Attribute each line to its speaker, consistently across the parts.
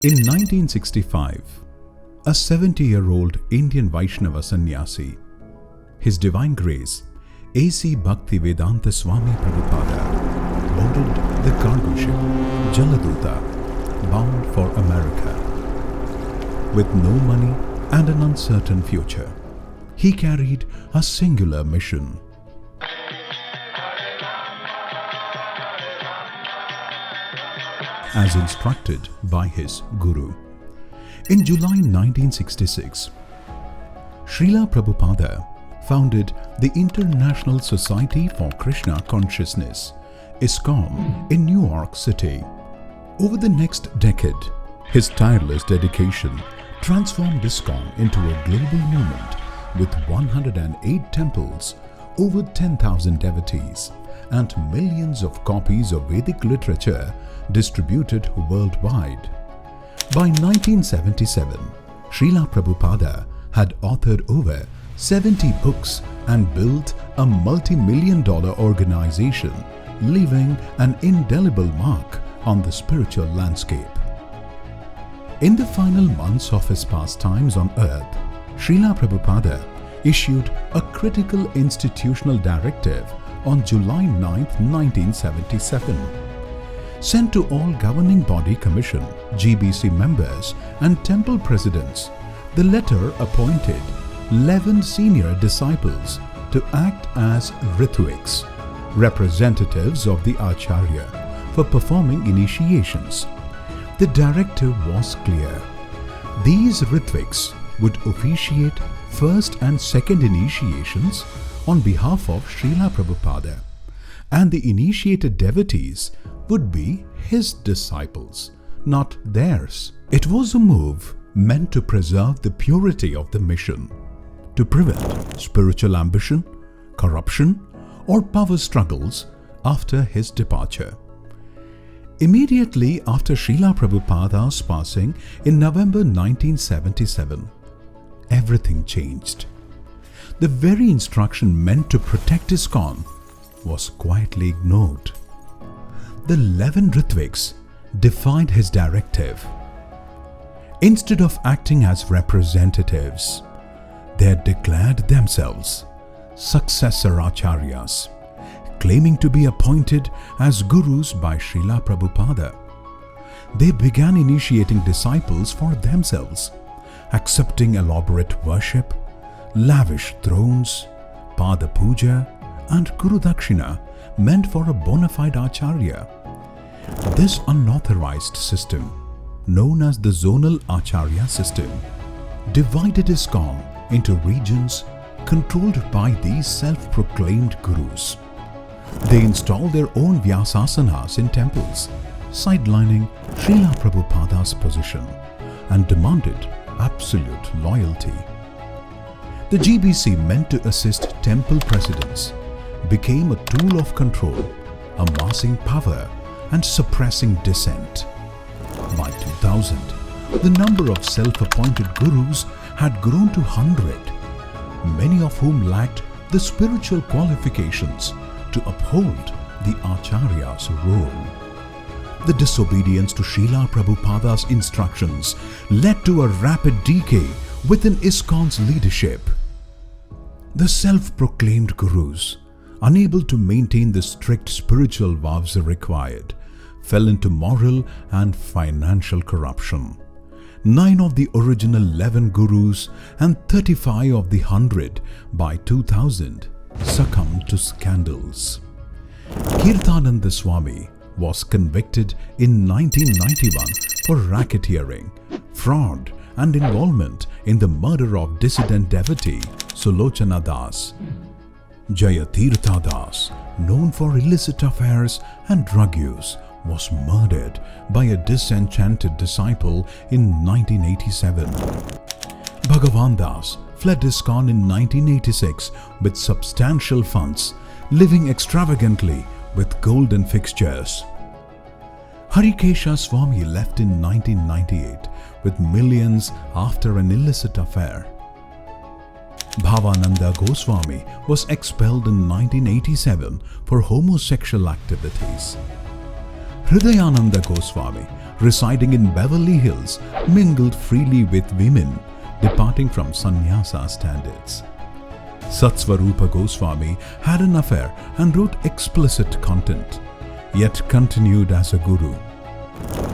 Speaker 1: In 1965, a 70-year-old Indian Vaishnava sannyasi, His Divine Grace, A.C. Bhaktivedanta Swami Prabhupada, boarded the cargo ship Jaladuta, bound for America. With no money and an uncertain future, he carried a singular mission. As instructed by his Guru. In July 1966, Srila Prabhupada founded the International Society for Krishna Consciousness, ISKCON, in New York City. Over the next decade, his tireless dedication transformed ISKCON into a global movement with 108 temples, over 10,000 devotees, and millions of copies of Vedic literature distributed worldwide. By 1977, Srila Prabhupada had authored over 70 books and built a multi-million-dollar organization, leaving an indelible mark on the spiritual landscape. In the final months of his pastimes on earth, Srila Prabhupada issued a critical institutional directive on July 9, 1977. Sent to all governing body commission, GBC members and temple presidents, the letter appointed 11 senior disciples to act as Ritviks, representatives of the acharya, for performing initiations. The directive was clear. These Ritviks would officiate first and second initiations on behalf of Srila Prabhupada, and the initiated devotees would be his disciples, not theirs. It was a move meant to preserve the purity of the mission, to prevent spiritual ambition, corruption, or power struggles after his departure. Immediately after Srila Prabhupada's passing in November 1977, everything changed. The very instruction meant to protect ISKCON was quietly ignored. The 11 Ritviks defied his directive. Instead of acting as representatives, they had declared themselves successor acharyas, claiming to be appointed as gurus by Srila Prabhupada. They began initiating disciples for themselves, accepting elaborate worship, lavish thrones, pada puja, and guru dakshina meant for a bona fide acharya. This unauthorized system, known as the zonal acharya system, divided ISKCON into regions controlled by these self-proclaimed gurus. They installed their own vyasasanas in temples, sidelining Srila Prabhupada's position, and demanded absolute loyalty. The GBC, meant to assist temple presidents, became a tool of control, amassing power and suppressing dissent. By 2000, the number of self-appointed gurus had grown to 100, many of whom lacked the spiritual qualifications to uphold the acharya's role. The disobedience to Srila Prabhupada's instructions led to a rapid decay within ISKCON's leadership. The self-proclaimed gurus, unable to maintain the strict spiritual vows required, fell into moral and financial corruption. 9 of the original 11 gurus and 35 of the 100 by 2000 succumbed to scandals. Kirtananda Swami was convicted in 1991 for racketeering, fraud, and involvement in the murder of dissident devotee Sulochana Das. Jayatirtha Das, known for illicit affairs and drug use, was murdered by a disenchanted disciple in 1987. Bhagavan Das fled ISKCON in 1986 with substantial funds, living extravagantly with golden fixtures. Harikesha Swami left in 1998 with millions after an illicit affair. Bhavananda Goswami was expelled in 1987 for homosexual activities. Hridayananda Goswami residing in Beverly Hills, mingled freely with women, departing from sannyasa standards. Satsvarupa Goswami had an affair and wrote explicit content, yet continued as a guru.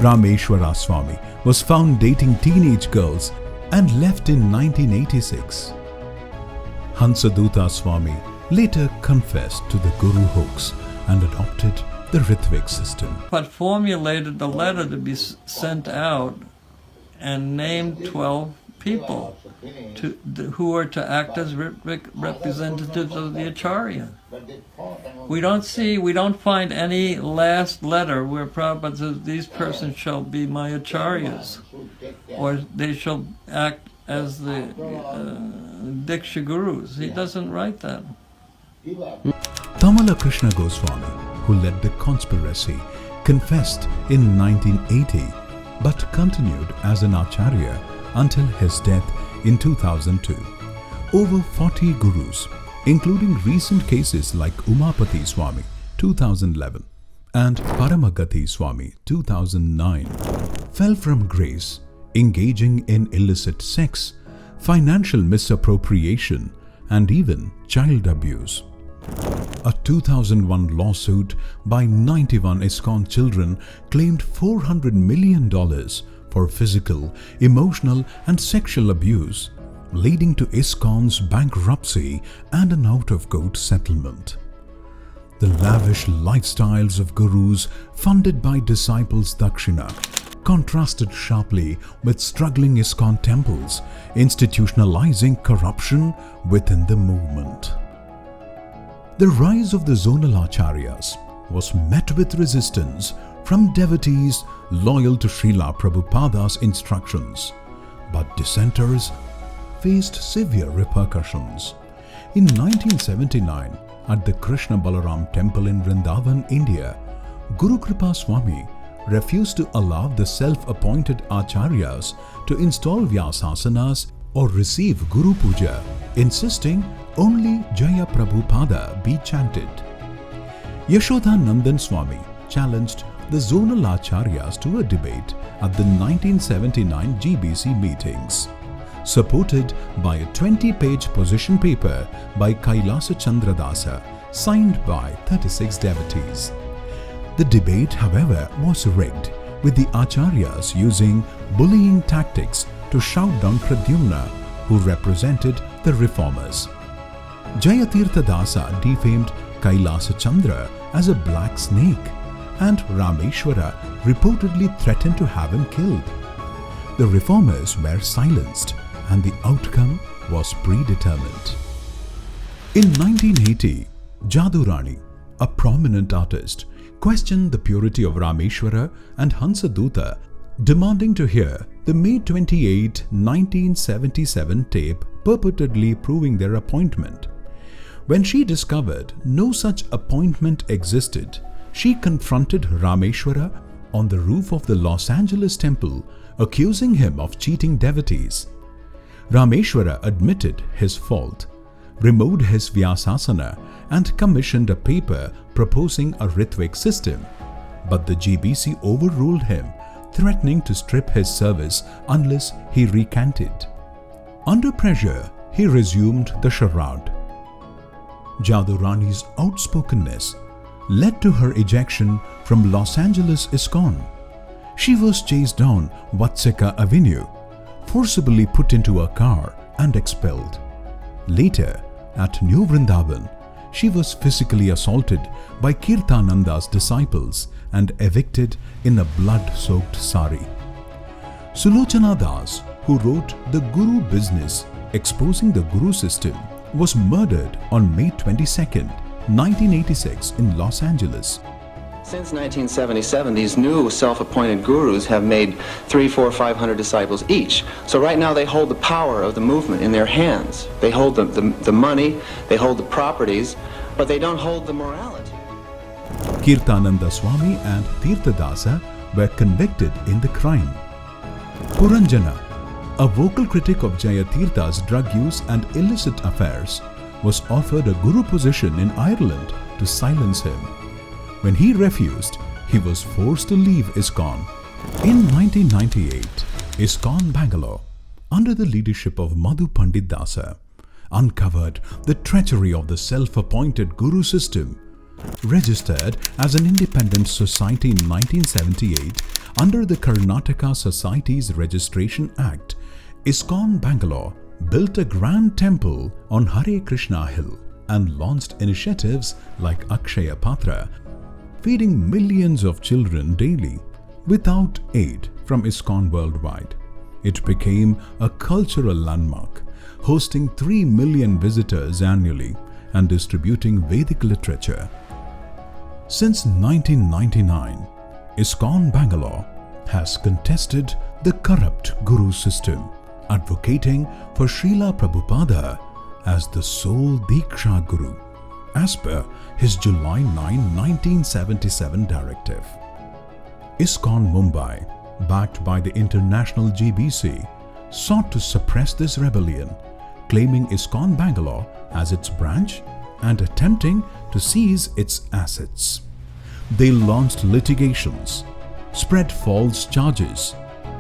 Speaker 1: Rameshwara Swami was found dating teenage girls and left in 1986. Hansaduta Swami later confessed to the guru hoax and adopted the Ritvik system.
Speaker 2: But formulated the letter to be sent out and named 12 people who are to act as representatives of the acharya. We don't find any last letter where Prabhupada says, these persons shall be my acharyas, or they shall act as the Diksha Gurus. He doesn't write that.
Speaker 1: Tamala Krishna Goswami, who led the conspiracy, confessed in 1980 but continued as an acharya until his death in 2002. Over 40 gurus, including recent cases like Umapati Swami 2011 and Paramagati Swami 2009, fell from grace, engaging in illicit sex, financial misappropriation, and even child abuse. A 2001 lawsuit by 91 ISKCON children claimed $400 million for physical, emotional, and sexual abuse, leading to ISKCON's bankruptcy and an out-of-court settlement. The lavish lifestyles of gurus funded by disciples' dakshina contrasted sharply with struggling ISKCON temples, institutionalizing corruption within the movement. The rise of the zonal acharyas was met with resistance from devotees loyal to Srila Prabhupada's instructions, but dissenters faced severe repercussions. In 1979, at the Krishna Balaram temple in Vrindavan, India, Guru Kripa Swami refused to allow the self-appointed acharyas to install Vyasasanas or receive Guru Puja, insisting only Jaya Prabhupada be chanted. Yashoda Nandan Swami challenged the zonal acharyas to a debate at the 1979 GBC meetings, supported by a 20-page position paper by Kailasa Chandradasa, signed by 36 devotees. The debate, however, was rigged, with the acharyas using bullying tactics to shout down Pradyumna, who represented the reformers. Jayatirtha Dasa defamed Kailasa Chandra as a black snake, and Rameshwara reportedly threatened to have him killed. The reformers were silenced, and the outcome was predetermined. In 1980, Jadurani, a prominent artist, questioned the purity of Rameshwara and Hansaduta, demanding to hear the May 28, 1977 tape purportedly proving their appointment. When she discovered no such appointment existed, she confronted Rameshwara on the roof of the Los Angeles temple, accusing him of cheating devotees. Rameshwara admitted his fault, removed his Vyasasana, and commissioned a paper proposing a Ritvik system, but the GBC overruled him, threatening to strip his service unless he recanted. Under pressure, he resumed the charade. Jadurani's outspokenness led to her ejection from Los Angeles ISKCON. She was chased down Vatseka Avenue, forcibly put into a car, and expelled. Later, at New Vrindavan, she was physically assaulted by Kirtananda's disciples and evicted in a blood-soaked sari. Sulochana Das, who wrote The Guru Business, exposing the Guru system, was murdered on May 22, 1986 in Los Angeles.
Speaker 3: Since 1977, these new self-appointed gurus have made 300, 400, 500 disciples each. So right now they hold the power of the movement in their hands. They hold the money, they hold the properties, but they don't hold the morality.
Speaker 1: Kirtananda Swami and Tirthadasa were convicted in the crime. Puranjana, a vocal critic of Jayatirtha's drug use and illicit affairs, was offered a guru position in Ireland to silence him. When he refused, he was forced to leave ISKCON In 1998, ISKCON Bangalore, under the leadership of Madhu Pandit Dasa, uncovered the treachery of the self-appointed Guru system. Registered as an independent society in 1978 under the Karnataka Societies Registration Act, ISKCON Bangalore built a grand temple on Hare Krishna Hill and launched initiatives like Akshaya Patra, feeding millions of children daily without aid from ISKCON worldwide. It became a cultural landmark, hosting 3 million visitors annually and distributing Vedic literature. Since 1999, ISKCON Bangalore has contested the corrupt Guru system, advocating for Srila Prabhupada as the sole Diksha Guru, as per his July 9, 1977 directive. ISKCON Mumbai, backed by the international GBC, sought to suppress this rebellion, claiming ISKCON Bangalore as its branch and attempting to seize its assets. They launched litigations, spread false charges,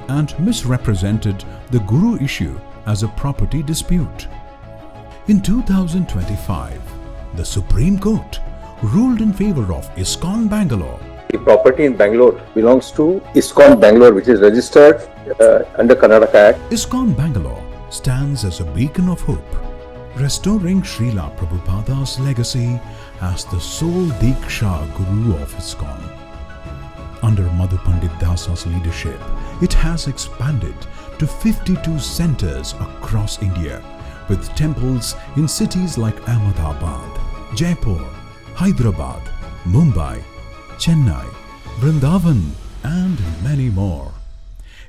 Speaker 1: and misrepresented the Guru issue as a property dispute. In 2025, the Supreme Court ruled in favor of ISKCON Bangalore.
Speaker 4: The property in Bangalore belongs to ISKCON Bangalore, which is registered under Karnataka Act.
Speaker 1: ISKCON Bangalore stands as a beacon of hope, restoring Srila Prabhupada's legacy as the sole Diksha Guru of ISKCON. Under Madhu Pandit Dasa's leadership, it has expanded to 52 centers across India, with temples in cities like Ahmedabad, Jaipur, Hyderabad, Mumbai, Chennai, Vrindavan, and many more.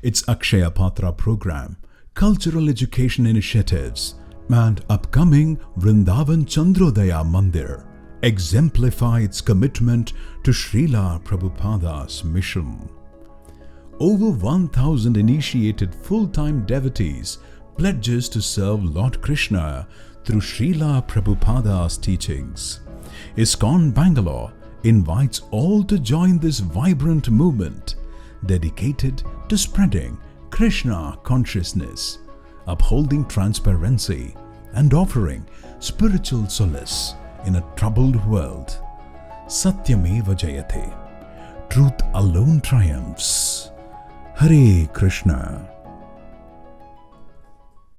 Speaker 1: Its Akshaya Patra program, cultural education initiatives, and upcoming Vrindavan Chandrodaya Mandir exemplify its commitment to Srila Prabhupada's mission. Over 1,000 initiated full-time devotees pledges to serve Lord Krishna through Srila Prabhupada's teachings. ISKCON Bangalore invites all to join this vibrant movement dedicated to spreading Krishna consciousness, upholding transparency, and offering spiritual solace in a troubled world. Satyameva Jayate. Truth alone triumphs. Hare Krishna.